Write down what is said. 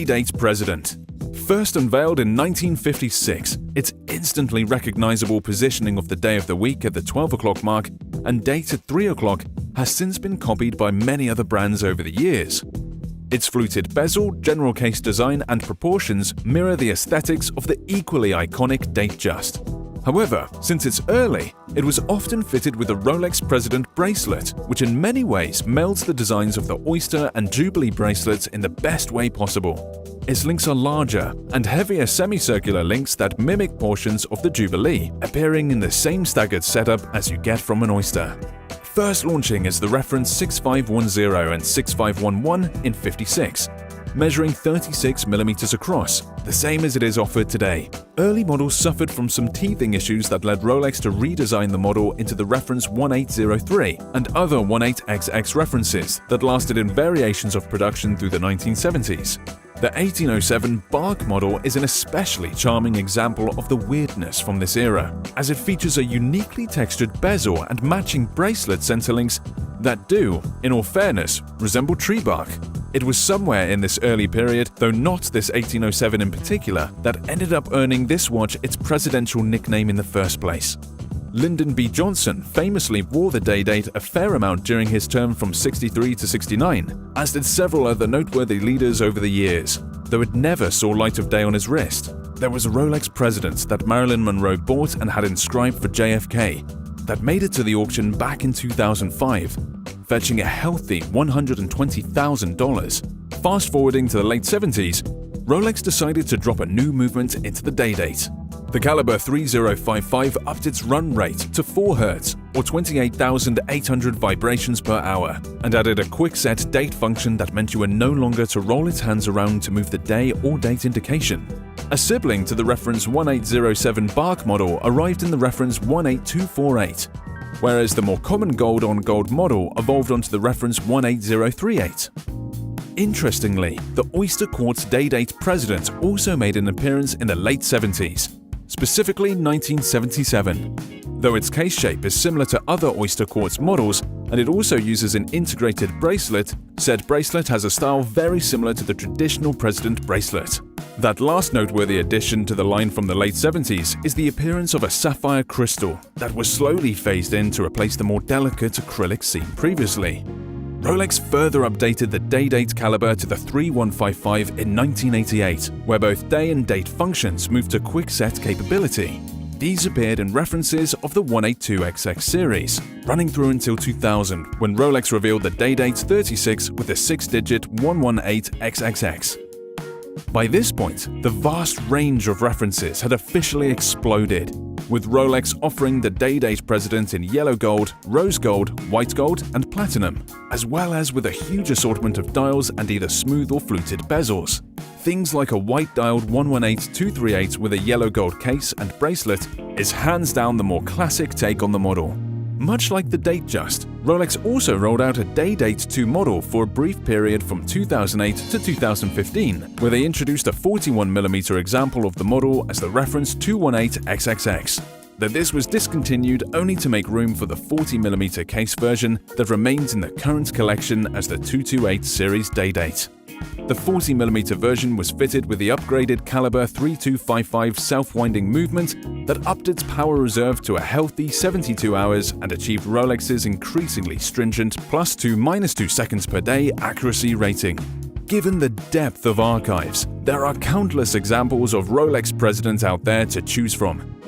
Date President. First unveiled in 1956, its instantly recognizable positioning of the day of the week at the 12 o'clock mark and date at 3 o'clock has since been copied by many other brands over the years. Its fluted bezel, general case design, and proportions mirror the aesthetics of the equally iconic Datejust. However, since it's early, it was often fitted with a Rolex President bracelet, which in many ways melds the designs of the Oyster and Jubilee bracelets in the best way possible. Its links are larger and heavier semicircular links that mimic portions of the Jubilee, appearing in the same staggered setup as you get from an Oyster. First launching as the reference 6510 and 6511 in '56, measuring 36mm across, the same as it is offered today. Early models suffered from some teething issues that led Rolex to redesign the model into the reference 1803 and other 18XX references that lasted in variations of production through the 1970s. The 1807 Bark model is an especially charming example of the weirdness from this era, as it features a uniquely textured bezel and matching bracelet center links that do, in all fairness, resemble tree bark. It was somewhere in this early period, though not this 1807 in particular, that ended up earning this watch its presidential nickname in the first place. Lyndon B. Johnson famously wore the day date a fair amount during his term from '63 to '69, as did several other noteworthy leaders over the years, though it never saw light of day on his wrist. There was a Rolex President that Marilyn Monroe bought and had inscribed for JFK that made it to the auction back in 2005, fetching a healthy $120,000. Fast forwarding to the late 70s, Rolex decided to drop a new movement into the day date. The Caliber 3055 upped its run rate to 4 Hz or 28,800 vibrations per hour and added a quick set date function that meant you were no longer to roll its hands around to move the day or date indication. A sibling to the reference 1807 Bark model arrived in the reference 18248, whereas the more common gold-on-gold model evolved onto the reference 18038. Interestingly, the Oyster Quartz Day-Date President also made an appearance in the late 70s, specifically 1977. Though its case shape is similar to other Oyster Quartz models and it also uses an integrated bracelet, said bracelet has a style very similar to the traditional President bracelet. That last noteworthy addition to the line from the late 70s is the appearance of a sapphire crystal that was slowly phased in to replace the more delicate acrylic seen previously. Rolex further updated the day-date caliber to the 3155 in 1988, where both day and date functions moved to quick-set capability. These appeared in references of the 182XX series, running through until 2000, when Rolex revealed the day-date 36 with the 6-digit 118XXX. By this point, the vast range of references had officially exploded, with Rolex offering the day-date President in yellow gold, rose gold, white gold, and platinum, as well as with a huge assortment of dials and either smooth or fluted bezels. Things like a white-dialed 118238 with a yellow gold case and bracelet is hands down the more classic take on the model. Much like the Datejust, Rolex also rolled out a Day-Date 2 model for a brief period from 2008 to 2015, where they introduced a 41mm example of the model as the reference 218XXX. Though this was discontinued only to make room for the 40mm case version that remains in the current collection as the 228 series Day-Date. The 40mm version was fitted with the upgraded Caliber 3255 self-winding movement that upped its power reserve to a healthy 72 hours and achieved Rolex's increasingly stringent +2–2 seconds per day accuracy rating. Given the depth of archives, there are countless examples of Rolex Presidents out there to choose from.